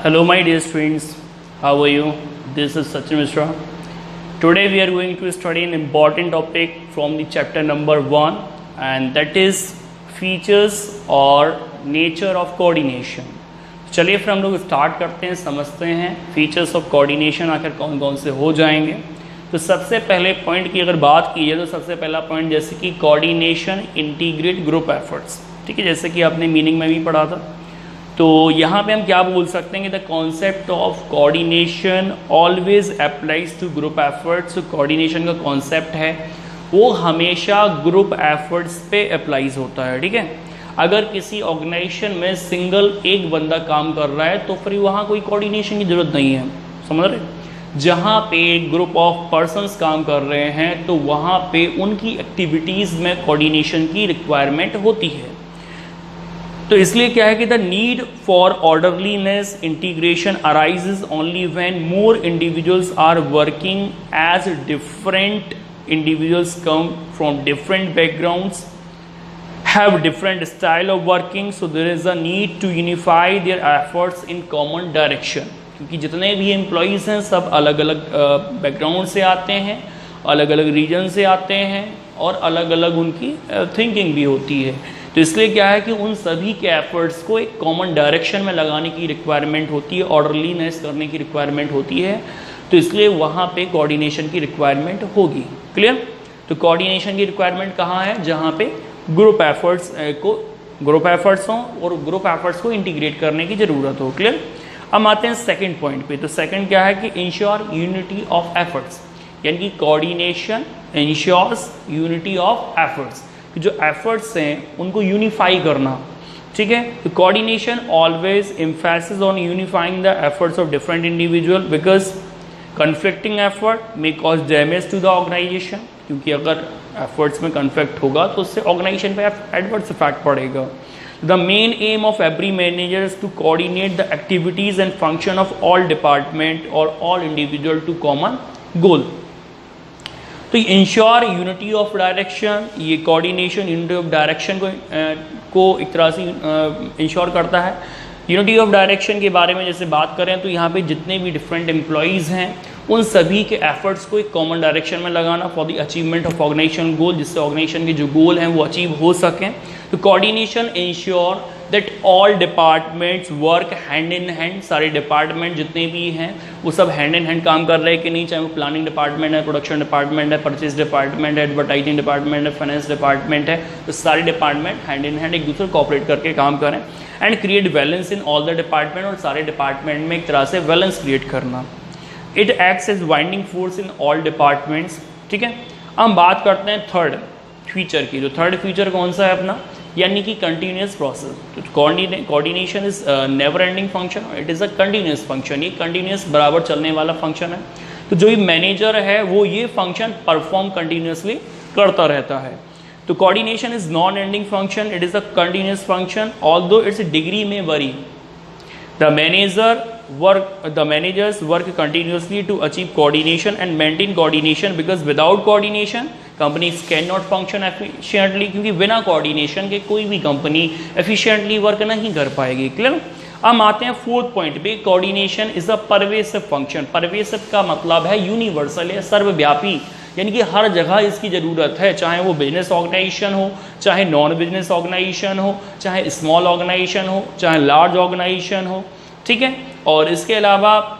Hello my dear students, how are you? This is Sachin Mishra. Today we are going to study an important topic from the chapter number 1 and that is features or nature of coordination. चलिए फिर हम लोग start करते हैं, समझते हैं features of coordination आखिर कौन कौन से हो जाएंगे। तो सबसे पहले पॉइंट की अगर बात की जाए तो सबसे पहला पॉइंट जैसे कि कोऑर्डिनेशन इंटीग्रेट ग्रुप एफर्ट्स, ठीक है, जैसे कि आपने मीनिंग में भी पढ़ा था। तो यहाँ पे हम क्या बोल सकते हैं कि the concept of coordination always applies to group efforts. Coordination का कॉन्सेप्ट है वो हमेशा ग्रुप एफर्ट्स पे अप्लाइज होता है, ठीक है। अगर किसी ऑर्गेनाइजेशन में सिंगल एक बंदा काम कर रहा है तो फिर वहाँ कोई कोऑर्डिनेशन की जरूरत नहीं है, समझ रहे। जहाँ पे ग्रुप ऑफ पर्सन्स काम कर रहे हैं तो वहाँ पे उनकी एक्टिविटीज़ में कोऑर्डिनेशन की रिक्वायरमेंट होती है। तो इसलिए क्या है कि the need for orderliness integration arises only when more individuals are working as different individuals come from different backgrounds, have different style of working, so there is a need to unify their efforts in common direction। क्योंकि जितने भी employees हैं सब अलग अलग background से आते हैं, अलग अलग रीजन से आते हैं और अलग अलग उनकी थिंकिंग भी होती है। तो इसलिए क्या है कि उन सभी के एफर्ट्स को एक कॉमन डायरेक्शन में लगाने की रिक्वायरमेंट होती है, ऑर्डरलीनेस करने की रिक्वायरमेंट होती है। तो इसलिए वहाँ पे कोऑर्डिनेशन की रिक्वायरमेंट होगी। क्लियर। तो कोऑर्डिनेशन की रिक्वायरमेंट कहाँ है? जहाँ पे ग्रुप एफर्ट्स हों और ग्रुप एफर्ट्स को इंटीग्रेट करने की ज़रूरत हो। क्लियर। अब आते हैं सेकंड पॉइंट पे। तो सेकंड क्या है कि इंश्योर यूनिटी ऑफ एफर्ट्स, यानी कि coordination ensures unity of efforts, कि जो एफर्ट्स हैं उनको यूनिफाई करना, ठीक है। तो coordination always emphasis on unifying the efforts of different individual because conflicting effort may cause damage to the organization. क्योंकि अगर एफर्ट्स में कन्फ्लिक्ट होगा तो उससे ऑर्गेनाइजेशन पे एडवर्स इफेक्ट पड़ेगा। The main aim of every manager is to coordinate the activities and function of all department और all individual to common goal. तो इंश्योर यूनिटी ऑफ डायरेक्शन, ये कोऑर्डिनेशन यूनिटी ऑफ डायरेक्शन को एक तरह से ensure करता है। यूनिटी ऑफ डायरेक्शन के बारे में जैसे बात करें तो यहाँ पे जितने भी डिफरेंट एम्प्लॉयज़ हैं उन सभी के एफर्ट्स को एक कॉमन डायरेक्शन में लगाना for the achievement of organisation goal, जिससे ऑर्गेनाइजेशन के जो गोल हैं वो अचीव हो सकें। तो coordination ensure that all departments work hand in hand. सारे डिपार्टमेंट जितने भी हैं वो सब हैंड इन हैंड काम कर रहे हैं कि नहीं, चाहे वो प्लानिंग डिपार्टमेंट है, प्रोडक्शन डिपार्टमेंट है, परचेज डिपार्टमेंट है, एडवर्टाइजिंग डिपार्टमेंट है, फाइनेंस डिपार्टमेंट है। तो सारे डिपार्टमेंट हैंड इन हैंड एक दूसरे को कोऑपरेट करके काम करें and create balance in all the department, और सारे डिपार्टमेंट में एक तरह से बैलेंस क्रिएट करना। It acts as winding force in all departments, ठीक है। हम बात करते हैं थर्ड फीचर की। जो थर्ड फीचर कौन सा है अपना, यानी कि कंटिन्यूस प्रोसेस। तो coordination is never ending function, it is a continuous function. ये कंटिन्यूस बराबर चलने वाला फंक्शन है। तो जो भी मैनेजर है वो ये फंक्शन परफॉर्म कंटिन्यूसली करता रहता है। तो coordination is non ending function, it is a continuous function although it's degree में worry. The managers work continuously to achieve coordination and maintain coordination because without coordination companies cannot function efficiently। क्योंकि बिना coordination के कोई भी company efficiently work नहीं कर पाएगी। Clear. अब आते हैं फोर्थ पॉइंट पे। Coordination is a pervasive function. Pervasive का मतलब है यूनिवर्सल या सर्वव्यापी, यानी कि हर जगह इसकी ज़रूरत है, चाहे वो बिजनेस ऑर्गेनाइजेशन हो, चाहे नॉन बिजनेस ऑर्गेनाइजेशन हो, चाहे स्मॉल ऑर्गेनाइजेशन हो, चाहे लार्ज ऑर्गेनाइजेशन हो, ठीक है। और इसके अलावा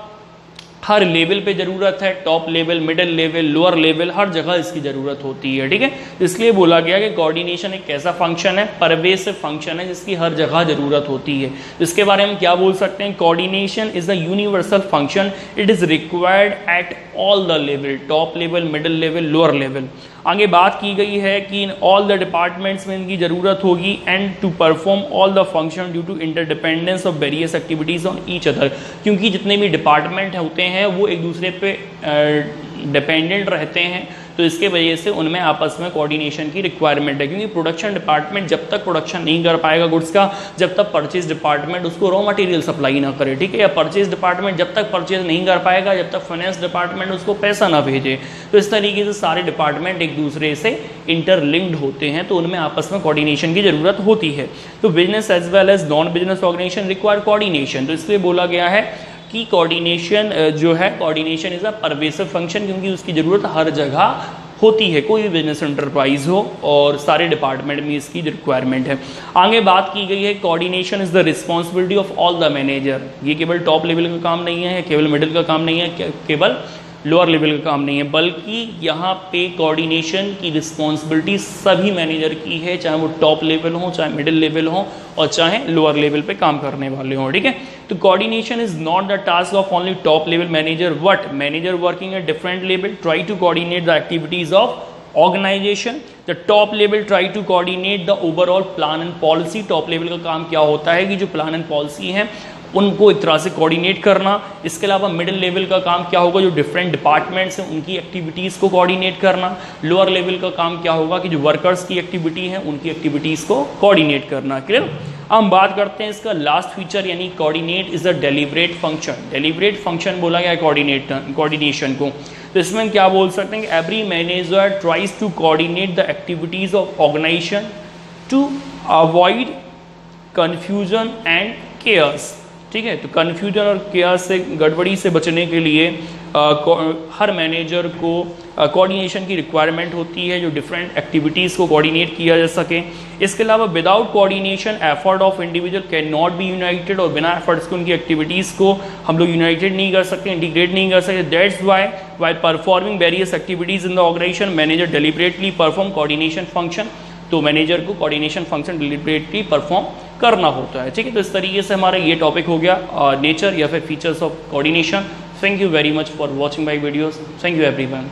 हर लेवल पे ज़रूरत है, top level, middle level, lower level, हर जगह इसकी ज़रूरत होती है, ठीक है। इसलिए बोला गया कि कोऑर्डिनेशन एक ऐसा फंक्शन है, परवेसिव फंक्शन है, जिसकी हर जगह ज़रूरत होती है। इसके बारे में क्या बोल सकते हैं? Coordination is a universal function, it is required at all the level, top level, middle level, lower level. आगे बात की गई है कि इन ऑल द डिपार्टमेंट्स में इनकी ज़रूरत होगी and to perform all the function due to interdependence of various activities on each other. क्योंकि जितने भी डिपार्टमेंट होते हैं वो एक दूसरे पे डिपेंडेंट रहते हैं, तो इसके वजह से उनमें आपस में कोऑर्डिनेशन की रिक्वायरमेंट है, क्योंकि प्रोडक्शन डिपार्टमेंट जब तक प्रोडक्शन नहीं कर पाएगा गुड्स का, जब तक परचेज डिपार्टमेंट उसको रॉ मटेरियल सप्लाई ना करे, ठीक है, या परचेज डिपार्टमेंट जब तक परचेज नहीं कर पाएगा, जब तक फाइनेंस डिपार्टमेंट उसको पैसा ना भेजे। तो इस तरीके से सारे डिपार्टमेंट एक दूसरे से इंटरलिंक्ड होते हैं, तो उनमें आपस में कोऑर्डिनेशन की जरूरत होती है। तो business as well as non business organization require coordination, तो इसलिए बोला गया है कि कोऑर्डिनेशन जो है, coordination is a pervasive function, क्योंकि उसकी जरूरत हर जगह होती है, कोई भी बिजनेस एंटरप्राइज हो, और सारे डिपार्टमेंट में इसकी रिक्वायरमेंट है। आगे बात की गई है coordination is the responsibility of all the manager, ये केवल टॉप लेवल का काम नहीं है, केवल मिडिल का काम नहीं है, केवल लोअर लेवल का काम नहीं है, बल्कि यहाँ पे कोऑर्डिनेशन की रिस्पॉन्सिबिलिटी सभी मैनेजर की है, चाहे वो टॉप लेवल हो, चाहे मिडिल लेवल हो, और चाहे लोअर लेवल पे काम करने वाले हों, ठीक है। तो coordination is not the task of only top level manager, but manager working at different level try to coordinate the activities of organization. The top level try to coordinate the overall plan and policy, top level का काम क्या होता है कि जो plan and policy है उनको एक तरह से कोऑर्डिनेट करना। इसके अलावा मिडिल लेवल का काम क्या होगा, जो डिफरेंट डिपार्टमेंट्स हैं उनकी एक्टिविटीज़ को कोऑर्डिनेट करना। लोअर लेवल का काम क्या होगा कि जो वर्कर्स की एक्टिविटी है उनकी एक्टिविटीज़ को कोऑर्डिनेट करना। क्लियर। हम बात करते हैं इसका लास्ट फीचर, यानी coordinate is a deliberate function. Deliberate function बोला गया है कोऑर्डिनेशन को, तो इसमें हम क्या बोल सकते हैं कि every manager tries to coordinate the activities of organization to avoid confusion and cares, ठीक है। तो कन्फ्यूजन और केयर्स से, गड़बड़ी से बचने के लिए हर मैनेजर को कोऑर्डिनेशन की रिक्वायरमेंट होती है, जो डिफरेंट एक्टिविटीज़ को कोऑर्डिनेट किया जा सके। इसके अलावा without coordination effort of individual can not be united, और बिना एफर्ट्स के उनकी एक्टिविटीज़ को हम लोग यूनाइटेड नहीं कर सकते, इंटीग्रेट नहीं कर सकते। That's why performing various activities in the organization manager deliberately perform coordination function. तो मैनेजर को कोऑर्डिनेशन फंक्शन डिलिब्रेटली परफॉर्म करना होता है, ठीक है। तो इस तरीके से हमारा ये टॉपिक हो गया नेचर या फिर features of coordination. Thank you very much for watching my videos. Thank you everyone.